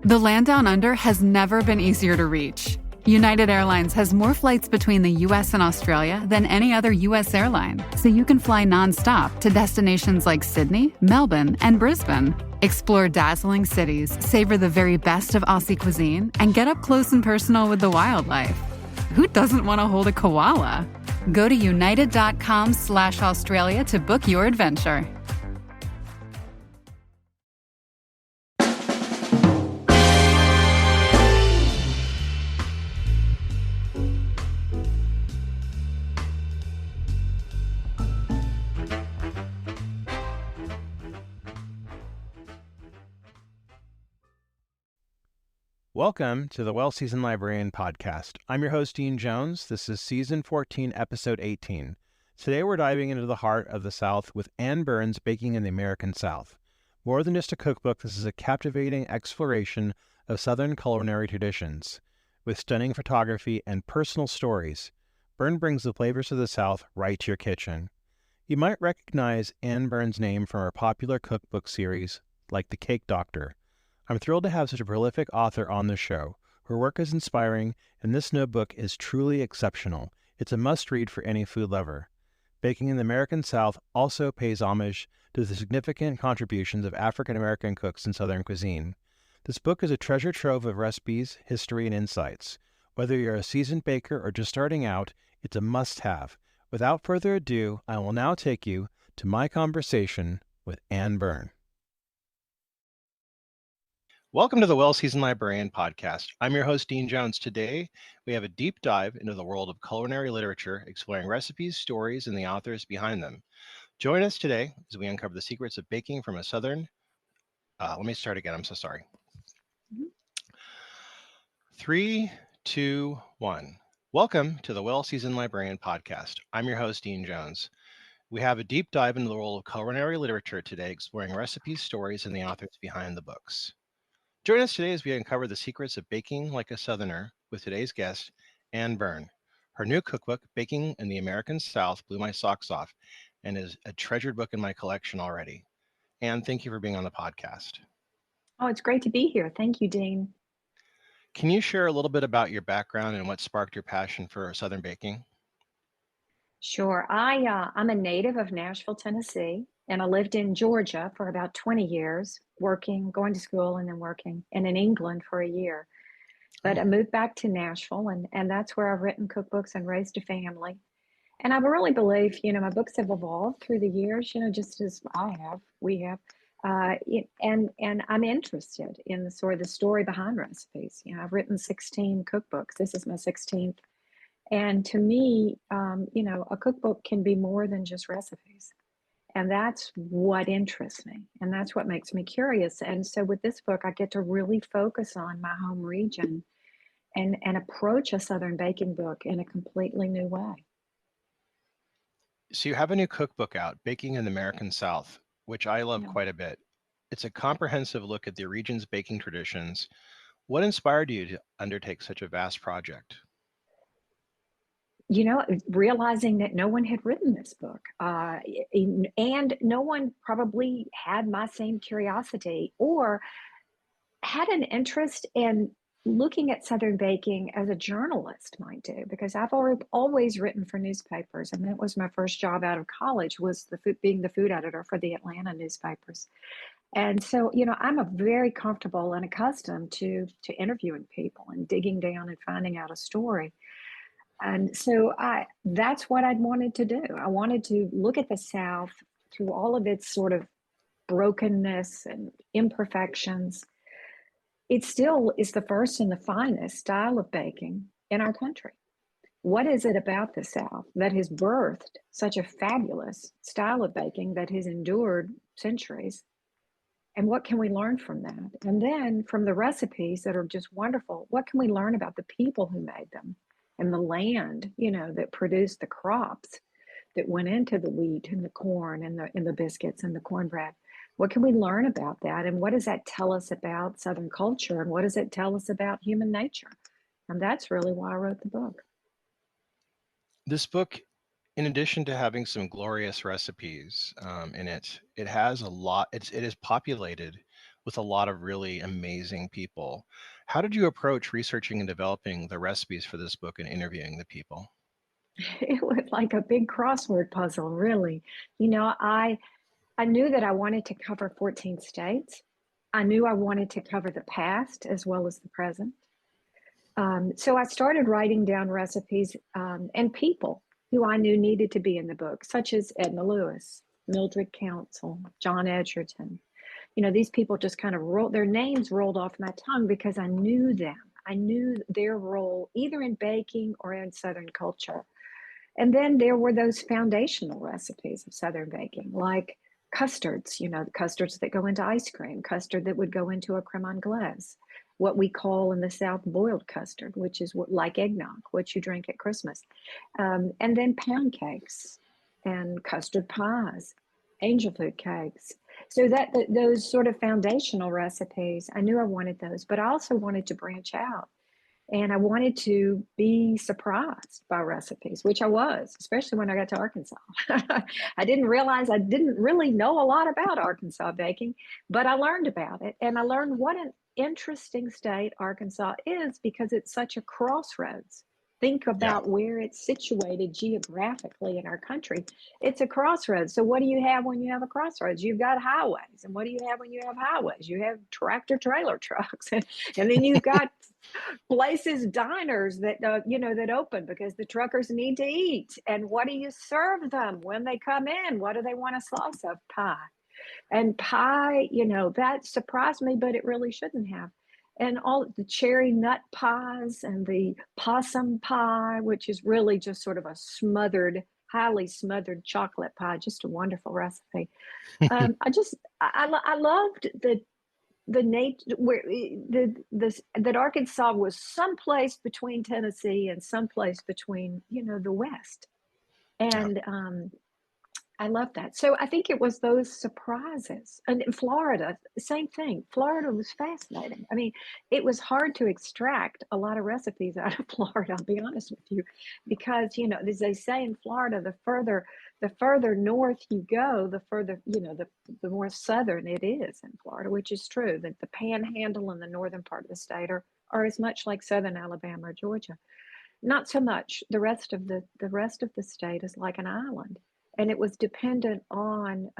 The land down under has never been easier to reach. United Airlines has more flights between the U.S. and Australia than any other U.S. airline, so you can fly nonstop to destinations like Sydney, Melbourne, and Brisbane. Explore dazzling cities, savor the very best of Aussie cuisine, and get up close and personal with the wildlife. Who doesn't want to hold a koala? Go to united.com/Australia to book your adventure. Welcome to the Well Seasoned Librarian Podcast. I'm your host, Dean Jones. This is Season 14, Episode 18. Today we're diving into the heart of the South with Anne Byrne's Baking in the American South. More than just a cookbook, this is a captivating exploration of Southern culinary traditions. With stunning photography and personal stories, Byrne brings the flavors of the South right to your kitchen. You might recognize Anne Byrne's name from her popular cookbook series, like The Cake Doctor. I'm thrilled to have such a prolific author on the show. Her work is inspiring, and this notebook is truly exceptional. It's a must-read for any food lover. Baking in the American South also pays homage to the significant contributions of African-American cooks in Southern cuisine. This book is a treasure trove of recipes, history, and insights. Whether you're a seasoned baker or just starting out, it's a must-have. Without further ado, I will now take you to my conversation with Anne Byrne. Welcome to the Well Seasoned Librarian Podcast. I'm your host, Dean Jones. Today, we have a deep dive into the world of culinary literature, exploring recipes, stories, and the authors behind them. Join us today as we uncover the secrets of baking from a Southern... let me start again. I'm so sorry. 3, 2, 1. Welcome to the Well Seasoned Librarian Podcast. I'm your host, Dean Jones. We have a deep dive into the world of culinary literature today, exploring recipes, stories, and the authors behind the books. Join us today as we uncover the secrets of baking like a Southerner with today's guest, Anne Byrne. Her new cookbook, Baking in the American South, blew my socks off and is a treasured book in my collection already. Anne, thank you for being on the podcast. Oh, it's great to be here. Thank you, Dean. Can you share a little bit about your background and what sparked your passion for Southern baking? Sure. I'm a native of Nashville, Tennessee, and I lived in Georgia for about 20 years, working, going to school, and then working, and in England for a year. But I moved back to Nashville, and that's where I've written cookbooks and raised a family. And I really believe, my books have evolved through the years, just as we have. And I'm interested in the sort of the story behind recipes. I've written 16 cookbooks. This is my 16th. And to me, a cookbook can be more than just recipes. And that's what interests me. And that's what makes me curious. And so with this book, I get to really focus on my home region and approach a Southern baking book in a completely new way. So you have a new cookbook out, Baking in the American South, which I love quite a bit. It's a comprehensive look at the region's baking traditions. What inspired you to undertake such a vast project? Realizing that no one had written this book, and no one probably had my same curiosity or had an interest in looking at Southern baking as a journalist might do, because I've always written for newspapers, and that was my first job out of college, was being the food editor for the Atlanta newspapers. And so, I'm very comfortable and accustomed to interviewing people and digging down and finding out a story. And so that's what I'd wanted to do. I wanted to look at the South through all of its sort of brokenness and imperfections. It still is the first and the finest style of baking in our country. What is it about the South that has birthed such a fabulous style of baking that has endured centuries? And what can we learn from that? And then from the recipes that are just wonderful, what can we learn about the people who made them? And the land, that produced the crops that went into the wheat and the corn and the biscuits and the cornbread. What can we learn about that? And what does that tell us about Southern culture? And what does it tell us about human nature? And that's really why I wrote the book. This book, in addition to having some glorious recipes in it, it has a lot, it is populated with a lot of really amazing people. How did you approach researching and developing the recipes for this book and interviewing the people? It was like a big crossword puzzle, really. I knew that I wanted to cover 14 states. I knew I wanted to cover the past as well as the present. So I started writing down recipes and people who I knew needed to be in the book, such as Edna Lewis, Mildred Council, John Edgerton. These people just kind of their names rolled off my tongue because I knew them. I knew their role either in baking or in Southern culture. And then there were those foundational recipes of Southern baking, like custards, custards that go into ice cream, custard that would go into a creme anglaise, what we call in the South boiled custard, which is like eggnog, what you drink at Christmas. And then pound cakes and custard pies, angel food cakes. So those sort of foundational recipes, I knew I wanted those, but I also wanted to branch out. And I wanted to be surprised by recipes, which I was, especially when I got to Arkansas. I didn't realize I didn't really know a lot about Arkansas baking, but I learned about it. And I learned what an interesting state Arkansas is because it's such a crossroads. Think Yeah. about where it's situated geographically in our country. It's a crossroads. So what do you have when you have a crossroads? You've got highways. And what do you have when you have highways? You have tractor trailer trucks. And then you've got places, diners that that open because the truckers need to eat. And what do you serve them when they come in? What do they want? A slice of pie. And pie, that surprised me, but it really shouldn't have. And all the cherry nut pies and the possum pie, which is really just sort of a highly smothered chocolate pie, just a wonderful recipe. I loved the nature where that Arkansas was someplace between Tennessee and someplace between the West, Yeah. and I love that. So I think it was those surprises. And in Florida, same thing. Florida was fascinating. I mean, it was hard to extract a lot of recipes out of Florida, I'll be honest with you, because, as they say in Florida, the further north you go, the further, the more southern it is in Florida, which is true, that the panhandle and the northern part of the state are as much like southern Alabama or Georgia. Not so much. The rest of the state is like an island. And it was dependent on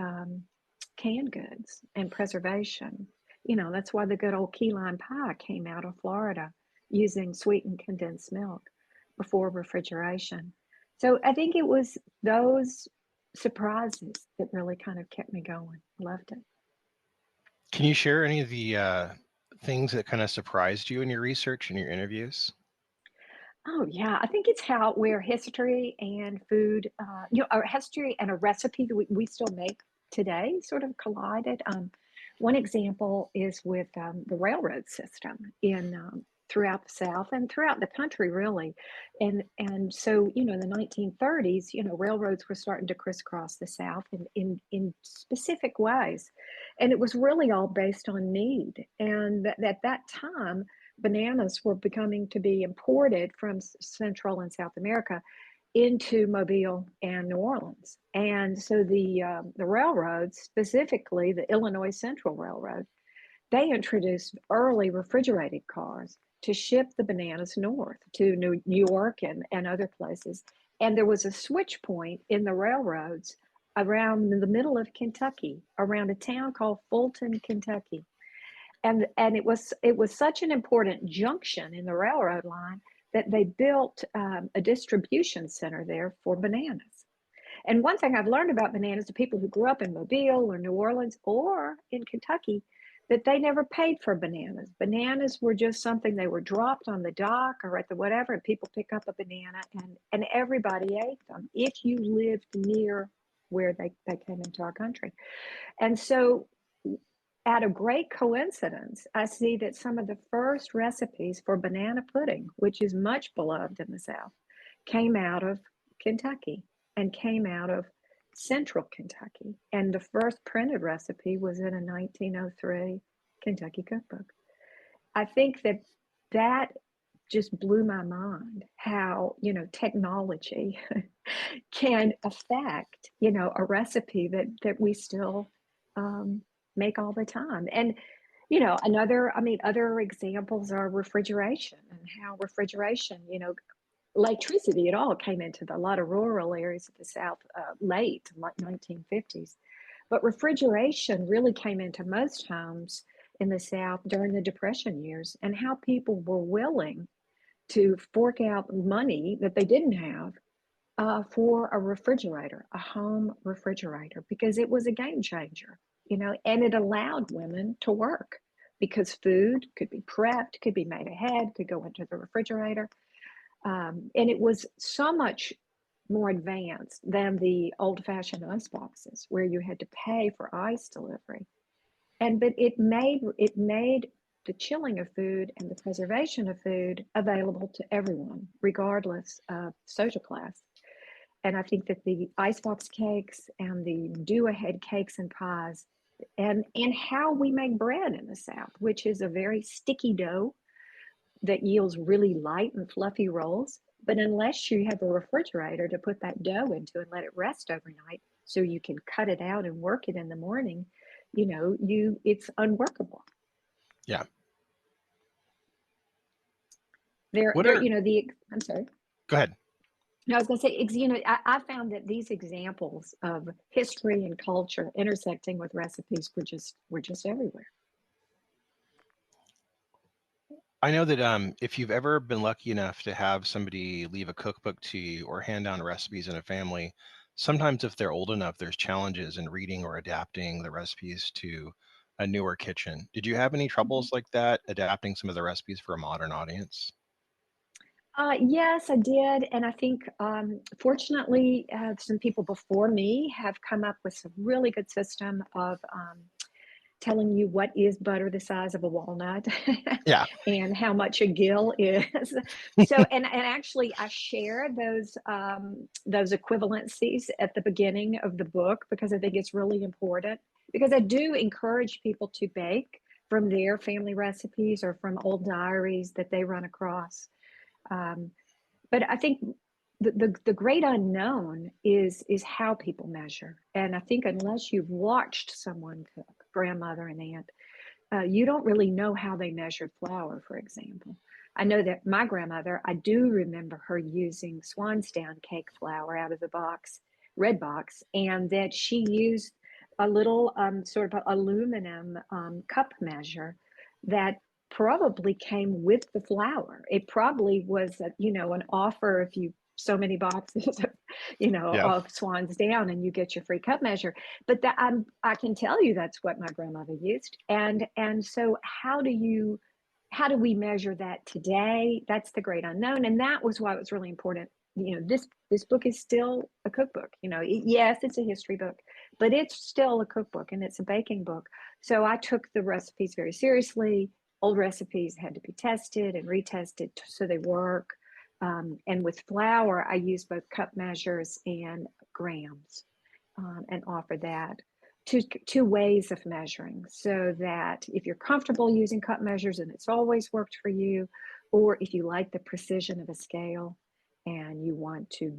canned goods and preservation. That's why the good old key lime pie came out of Florida using sweetened condensed milk before refrigeration. So I think it was those surprises that really kind of kept me going. Loved it. Can you share any of the things that kind of surprised you in your research and your interviews? Oh yeah, I think it's where history and food, our history and a recipe that we still make today sort of collided. One example is with the railroad system in throughout the South and throughout the country, really. And so in the 1930s, railroads were starting to crisscross the South in specific ways, and it was really all based on need. And at that time, bananas were becoming to be imported from Central and South America into Mobile and New Orleans. And so the railroads, specifically the Illinois Central Railroad, they introduced early refrigerated cars to ship the bananas north to New York and other places. And there was a switch point in the railroads around the middle of Kentucky, around a town called Fulton, Kentucky. And it was such an important junction in the railroad line that they built a distribution center there for bananas. And one thing I've learned about bananas, the people who grew up in Mobile or New Orleans or in Kentucky, that they never paid for bananas. Bananas were just something, they were dropped on the dock or at the whatever, and people pick up a banana and everybody ate them if you lived near where they came into our country. And so out of great coincidence, I see that some of the first recipes for banana pudding, which is much beloved in the South, came out of Kentucky and came out of Central Kentucky. And the first printed recipe was in a 1903 Kentucky cookbook. I think that just blew my mind how, technology can affect, a recipe that we still make all the time. And other examples are refrigeration, and how refrigeration, electricity, it all came into a lot of rural areas of the South late, like 1950s. But refrigeration really came into most homes in the South during the Depression years, and how people were willing to fork out money that they didn't have for a refrigerator, a home refrigerator, because it was a game changer, and it allowed women to work because food could be prepped, could be made ahead, could go into the refrigerator. And it was so much more advanced than the old-fashioned ice boxes where you had to pay for ice delivery. But it made the chilling of food and the preservation of food available to everyone, regardless of social class. And I think that the icebox cakes and the do-ahead cakes and pies, and how we make bread in the South, which is a very sticky dough that yields really light and fluffy rolls. But unless you have a refrigerator to put that dough into and let it rest overnight so you can cut it out and work it in the morning, it's unworkable. Yeah. I'm sorry. Go ahead. No, I was going to say, I found that these examples of history and culture intersecting with recipes were just everywhere. I know that if you've ever been lucky enough to have somebody leave a cookbook to you or hand down recipes in a family, sometimes if they're old enough, there's challenges in reading or adapting the recipes to a newer kitchen. Did you have any troubles like that, adapting some of the recipes for a modern audience? Yes, I did. And I think, fortunately, some people before me have come up with some really good system of telling you what is butter the size of a walnut Yeah. and how much a gill is. So, and actually I share those equivalencies at the beginning of the book, because I think it's really important, because I do encourage people to bake from their family recipes or from old diaries that they run across. But I think the great unknown is how people measure. And I think unless you've watched someone cook, grandmother and aunt, you don't really know how they measured flour, for example. I know that my grandmother, I do remember her using Swansdown cake flour out of the box, red box, and that she used a little sort of aluminum cup measure that probably came with the flour. It probably was, an offer if you so many boxes of, Yeah. of Swansdown and you get your free cup measure. But I can tell you that's what my grandmother used. And so how do we measure that today? That's the great unknown. And that was why it was really important. This book is still a cookbook. Yes, it's a history book, but it's still a cookbook, and it's a baking book. So I took the recipes very seriously. Old recipes had to be tested and retested so they work. And with flour, I use both cup measures and grams, and offer that. Two ways of measuring, so that if you're comfortable using cup measures and it's always worked for you, or if you like the precision of a scale and you want to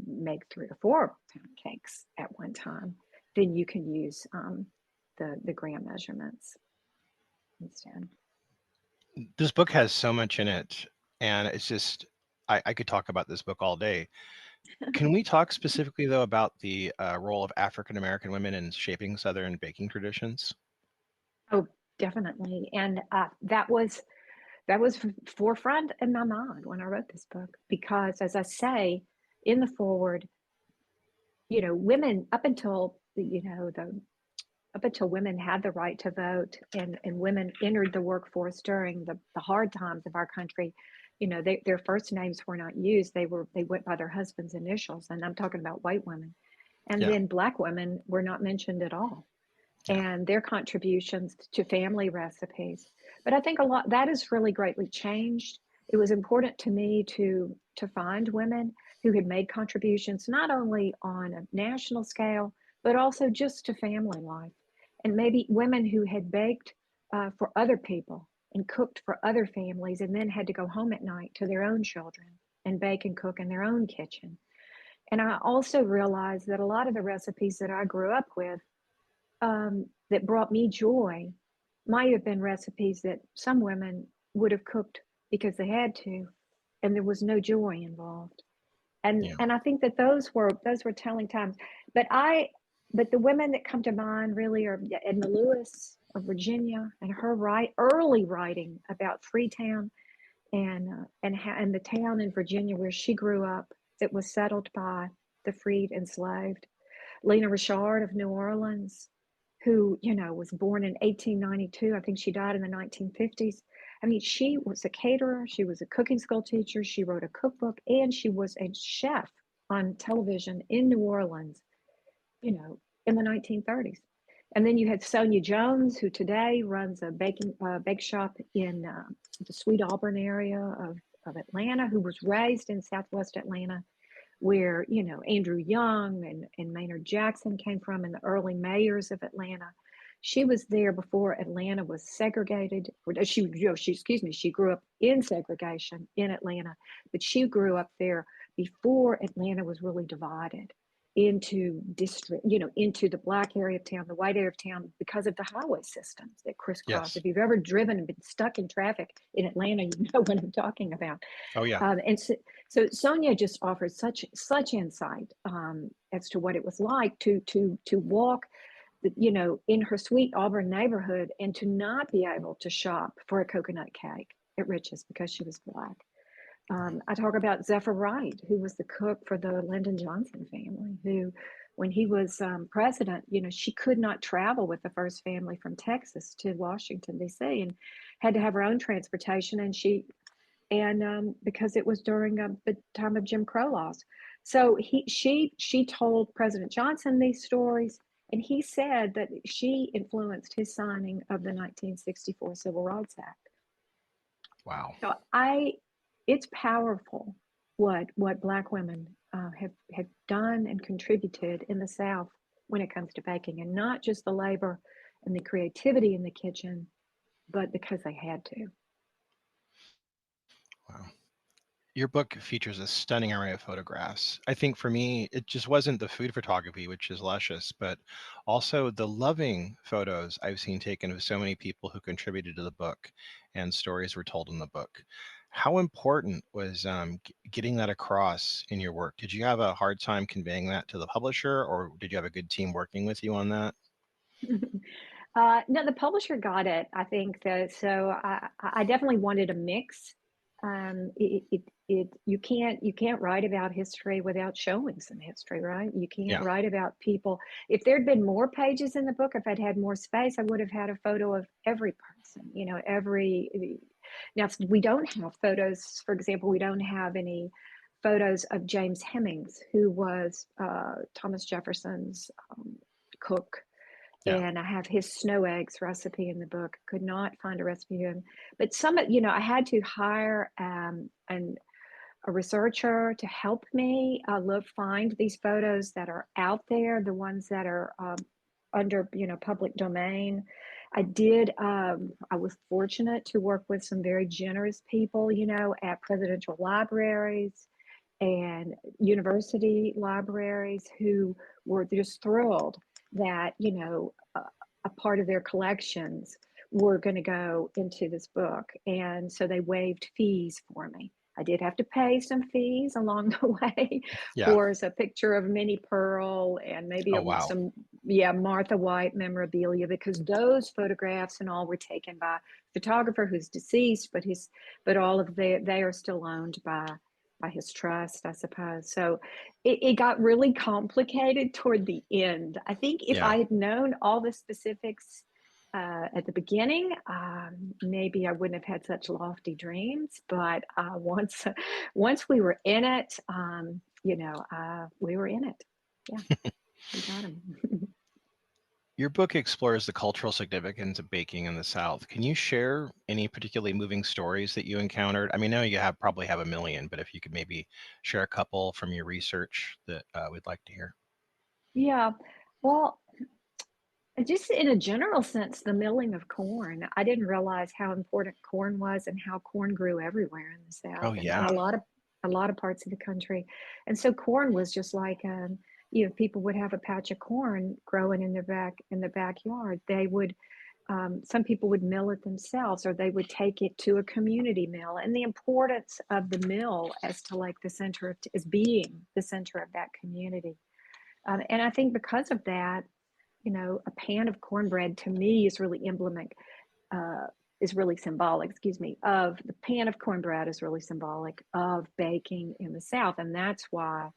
make 3 or 4 pound cakes at one time, then you can use the gram measurements instead. This book has so much in it, and it's just, I could talk about this book all day. Can we talk specifically, though, about the role of African American women in shaping Southern baking traditions? Oh, definitely. And that was forefront in my mind when I wrote this book, because, as I say in the foreword, women up until women had the right to vote, and women entered the workforce during the hard times of our country, their first names were not used. They went by their husband's initials, and I'm talking about white women. And then Black women were not mentioned at all, and their contributions to family recipes. But I think a lot that has really greatly changed. It was important to me to find women who had made contributions not only on a national scale, but also just to family life, and maybe women who had baked for other people and cooked for other families, and then had to go home at night to their own children and bake and cook in their own kitchen. And I also realized that a lot of the recipes that I grew up with, that brought me joy, might have been recipes that some women would have cooked because they had to, and there was no joy involved. Yeah. And I think that those were telling times. But the women that come to mind really are Edna Lewis of Virginia, and her early writing about Freetown and the town in Virginia where she grew up that was settled by the freed enslaved. Lena Richard of New Orleans, who, was born in 1892. I think she died in the 1950s. I mean, she was a caterer, she was a cooking school teacher, she wrote a cookbook, and she was a chef on television in New Orleans, in the 1930s. And then you had Sonia Jones, who today runs a bake shop in the Sweet Auburn area of Atlanta, who was raised in Southwest Atlanta, where, Andrew Young and Maynard Jackson came from, and the early mayors of Atlanta. She was there before Atlanta was segregated. She grew up in segregation in Atlanta, but she grew up there before Atlanta was really divided into district, into the black area of town, the white area of town, because of the highway systems that crisscross. Yes. If you've ever driven and been stuck in traffic in Atlanta, you know what I'm talking about. Oh, yeah. And so Sonia just offers such insight as to what it was like to walk, in her Sweet Auburn neighborhood and to not be able to shop for a coconut cake at Rich's because she was Black. I talk about Zephyr Wright, who was the cook for the Lyndon Johnson family, who, when he was president, she could not travel with the first family from Texas to Washington, D.C., and had to have her own transportation. And because it was during the time of Jim Crow laws. So she told President Johnson these stories, and he said that she influenced his signing of the 1964 Civil Rights Act. Wow. So it's powerful what Black women have done and contributed in the South when it comes to baking, and not just the labor and the creativity in the kitchen, but because they had to. Wow. Your book features a stunning array of photographs. I think for me, it just wasn't the food photography, which is luscious, but also the loving photos I've seen taken of so many people who contributed to the book and stories were told in the book. How important was getting that across in your work? Did you have a hard time conveying that to the publisher, or did you have a good team working with you on that? No, the publisher got it. I think that so. I definitely wanted a mix. You can't write about history without showing some history, right? You can't write about people. If there'd been more pages in the book, if I'd had more space, I would have had a photo of every person. Now we don't have photos. For example, we don't have any photos of James Hemings, who was Thomas Jefferson's cook. Yeah. And I have his snow eggs recipe in the book. Could not find a recipe of him, but I had to hire a researcher to help me find these photos that are out there, the ones that are under public domain. I was fortunate to work with some very generous people, at presidential libraries and university libraries, who were just thrilled that a part of their collections were going to go into this book, and so they waived fees for me. I did have to pay some fees along the way for a picture of Minnie Pearl and maybe some Martha White memorabilia, because those photographs and all were taken by a photographer who's deceased, but all of they are still owned by his trust, I suppose. So it got really complicated toward the end. I think if I had known all the specifics at the beginning, maybe I wouldn't have had such lofty dreams. But once we were in it, we were in it. Yeah, we got him. Your book explores the cultural significance of baking in the South. Can you share any particularly moving stories that you encountered? I mean, I know you probably have a million, but if you could maybe share a couple from your research that we'd like to hear. Yeah, well, just in a general sense, the milling of corn. I didn't realize how important corn was and how corn grew everywhere in the South. Oh, yeah. And a lot of parts of the country. And so corn was just like people would have a patch of corn growing in the backyard. They would some people would mill it themselves, or they would take it to a community mill, and the importance of the mill as to like the center of, as being the center of that community. And I think because of that, you know, a pan of cornbread to me is really is really symbolic, of the pan of cornbread is really symbolic of baking in the South. And that's why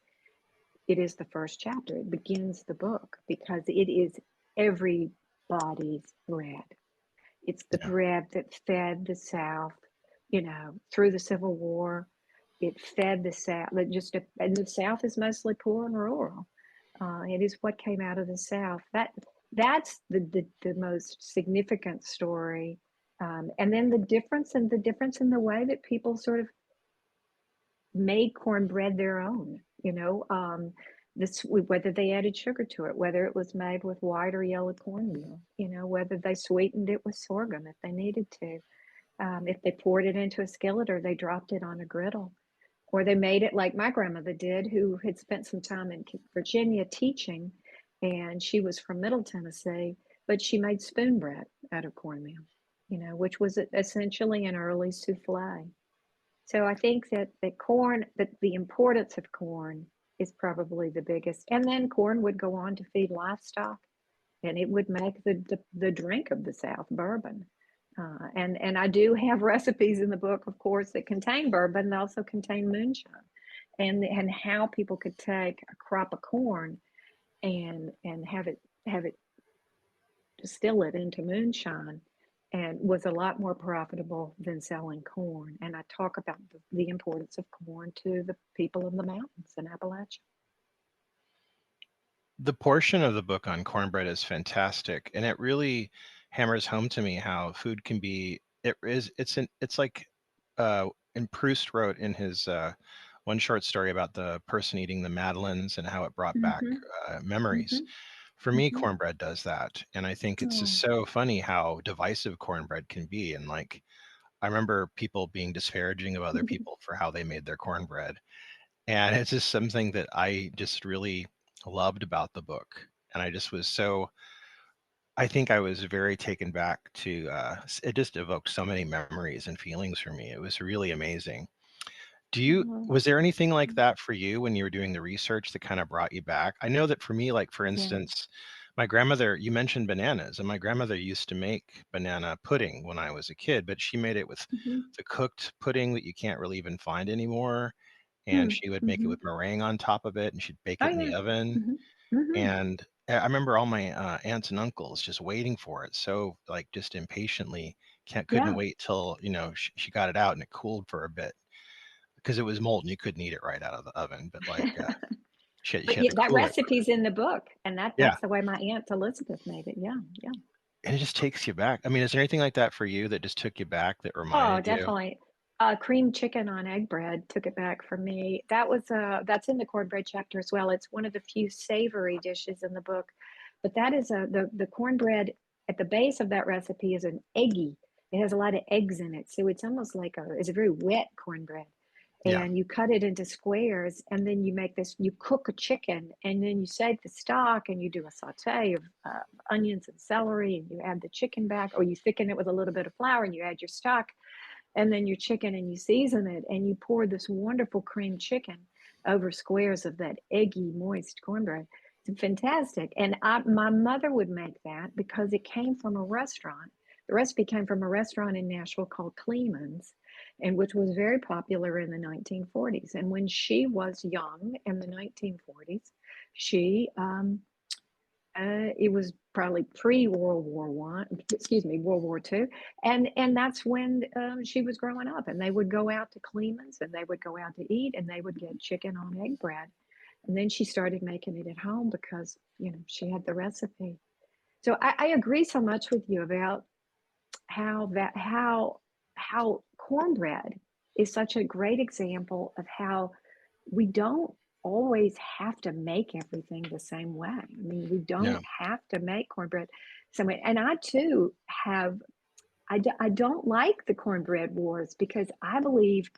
it is the first chapter. It begins the book because it is everybody's bread. It's the bread that fed the South, you know, through the Civil War. It fed the South, and the South is mostly poor and rural. It is what came out of the South. That's the most significant story. And then the difference in the way that people sort of made cornbread their own, you know, whether they added sugar to it, whether it was made with white or yellow cornmeal, you know, whether they sweetened it with sorghum if they needed to, if they poured it into a skillet or they dropped it on a griddle, or they made it like my grandmother did, who had spent some time in Virginia teaching, and she was from Middle Tennessee, but she made spoon bread out of cornmeal, you know, which was essentially an early souffle. So I think that the importance of corn is probably the biggest. And then corn would go on to feed livestock, and it would make the drink of the South, bourbon. And I do have recipes in the book, of course, that contain bourbon and also contain moonshine, and how people could take a crop of corn and have it distill it into moonshine, and was a lot more profitable than selling corn. And I talk about the importance of corn to the people in the mountains in Appalachia. The portion of the book on cornbread is fantastic, and it really hammers home to me how food can be. It's like and Proust wrote in his one short story about the person eating the madeleines and how it brought back memories. For me, cornbread does that. And I think it's just so funny how divisive cornbread can be. And like, I remember people being disparaging of other people for how they made their cornbread. And it's just something that I just really loved about the book. And I think I was very taken back to, it just evoked so many memories and feelings for me. It was really amazing. Was there anything like that for you when you were doing the research that kind of brought you back? I know that for me, like for instance, my grandmother, you mentioned bananas, and my grandmother used to make banana pudding when I was a kid, but she made it with the cooked pudding that you can't really even find anymore. And she would make it with meringue on top of it, and she'd bake it in the oven. And I remember all my aunts and uncles just waiting for it. So like just impatiently couldn't wait till, you know, she got it out and it cooled for a bit, because it was molten. You couldn't eat it right out of the oven, but like she But had to that cool it. recipe's in the book, and Yeah. that's the way my Aunt Elizabeth made it. Yeah. And it just takes you back. I mean, is there anything like that for you that just took you back, that Oh, reminded you? definitely. Creamed chicken on egg bread took it back for me. That's in the cornbread chapter as well. It's one of the few savory dishes in the book, but that is the cornbread at the base of that recipe is an eggy. It has a lot of eggs in it, so it's almost like it's a very wet cornbread. Yeah. And you cut it into squares, and then you cook a chicken, and then you save the stock, and you do a saute of onions and celery, and you add the chicken back, or you thicken it with a little bit of flour, and you add your stock, and then your chicken, and you season it, and you pour this wonderful creamed chicken over squares of that eggy, moist cornbread. It's fantastic. And my mother would make that because it came from a restaurant. The recipe came from a restaurant in Nashville called Kleeman's, and which was very popular in the 1940s. And when she was young in the 1940s, she it was probably pre-World War World War II, and that's when she was growing up. And they would go out to Kleeman's, and they would go out to eat, and they would get chicken on egg bread. And then she started making it at home because, you know, she had the recipe. So I agree so much with you about how cornbread is such a great example of how we don't always have to make everything the same way. I mean, we don't have to make cornbread the same way. And I too I don't like the cornbread wars, because I believe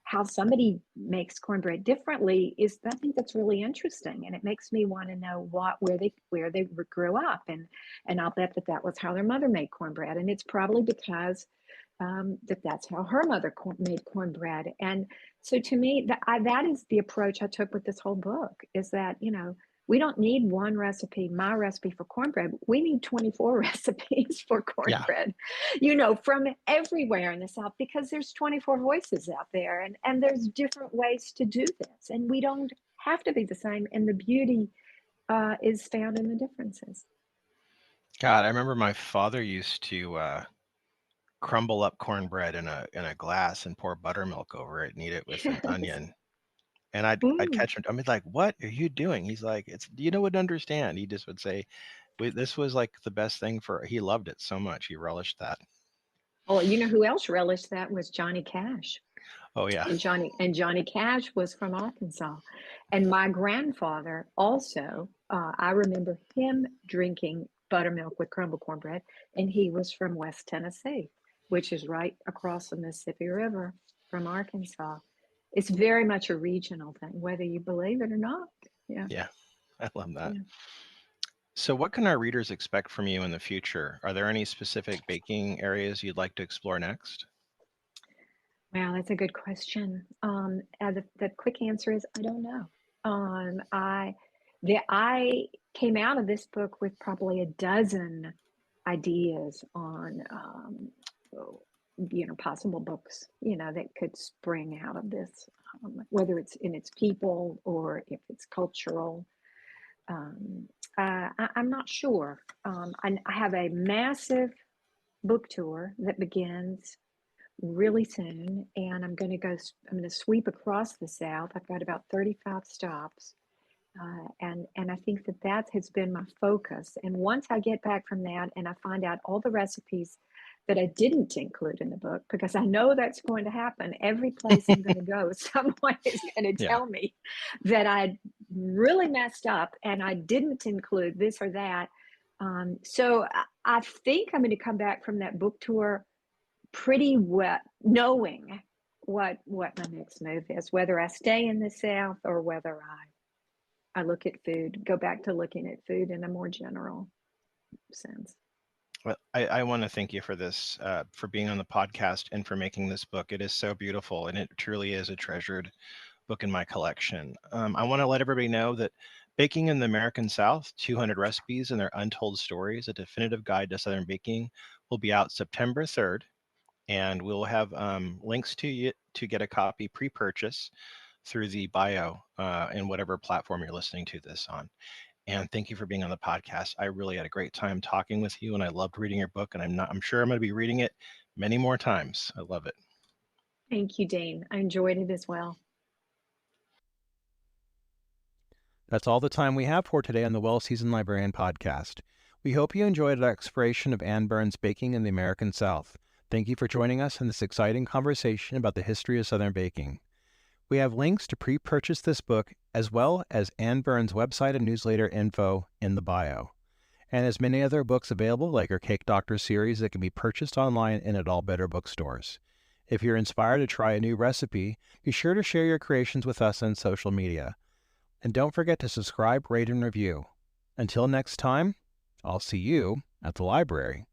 how somebody makes cornbread differently I think that's really interesting, and it makes me want to know where they grew up, and I'll bet that was how their mother made cornbread, and it's probably because that's how her mother made cornbread. And so to me, that is the approach I took with this whole book, is that, we don't need one recipe, my recipe for cornbread. We need 24 recipes for Yeah. cornbread, from everywhere in the South, because there's 24 voices out there, and there's different ways to do this. And we don't have to be the same. And the beauty is found in the differences. God, I remember my father used to crumble up cornbread in a glass and pour buttermilk over it and eat it with an Yes. onion. And I'd Mm. catch him. I'm like, "What are you doing?" He's like, "It's wouldn't understand." He just would say, "This was like the best thing for." He loved it so much. He relished that. Well, you know who else relished that was Johnny Cash. Oh yeah, And Johnny Cash was from Arkansas. And my grandfather also, I remember him drinking buttermilk with crumbled cornbread, and he was from West Tennessee, which is right across the Mississippi River from Arkansas. It's very much a regional thing, whether you believe it or not. Yeah. yeah. I love that. Yeah. So, what can our readers expect from you in the future? Are there any specific baking areas you'd like to explore next? Wow, that's a good question. The quick answer is I don't know. I came out of this book with probably a dozen ideas on, oh, possible books, that could spring out of this, whether it's in its people or if it's cultural. Um, I'm not sure. I have a massive book tour that begins really soon, and I'm going to sweep across the South. I've got about 35 stops, and I think that has been my focus. And once I get back from that and I find out all the recipes that I didn't include in the book, because I know that's going to happen every place I'm going to go, someone is going to Yeah. tell me that I really messed up and I didn't include this or that. So I think I'm going to come back from that book tour pretty wet, knowing what my next move is, whether I stay in the South or whether I look at food, go back to looking at food in a more general sense. Well, I want to thank you for this, for being on the podcast and for making this book. It is so beautiful, and it truly is a treasured book in my collection. I want to let everybody know that Baking in the American South, 200 Recipes and Their Untold Stories, a definitive guide to Southern baking, will be out September 3rd. And we'll have links to you to get a copy pre-purchase through the bio in whatever platform you're listening to this on. And thank you for being on the podcast. I really had a great time talking with you, and I loved reading your book. And I'm sure I'm going to be reading it many more times. I love it. Thank you, Dean. I enjoyed it as well. That's all the time we have for today on the Well Seasoned Librarian Podcast. We hope you enjoyed our exploration of Ann Byrne's Baking in the American South. Thank you for joining us in this exciting conversation about the history of Southern baking. We have links to pre-purchase this book, as well as Ann Byrne's website and newsletter info in the bio. And as many other books available, like our Cake Doctor series, that can be purchased online and at all better bookstores. If you're inspired to try a new recipe, be sure to share your creations with us on social media. And don't forget to subscribe, rate, and review. Until next time, I'll see you at the library.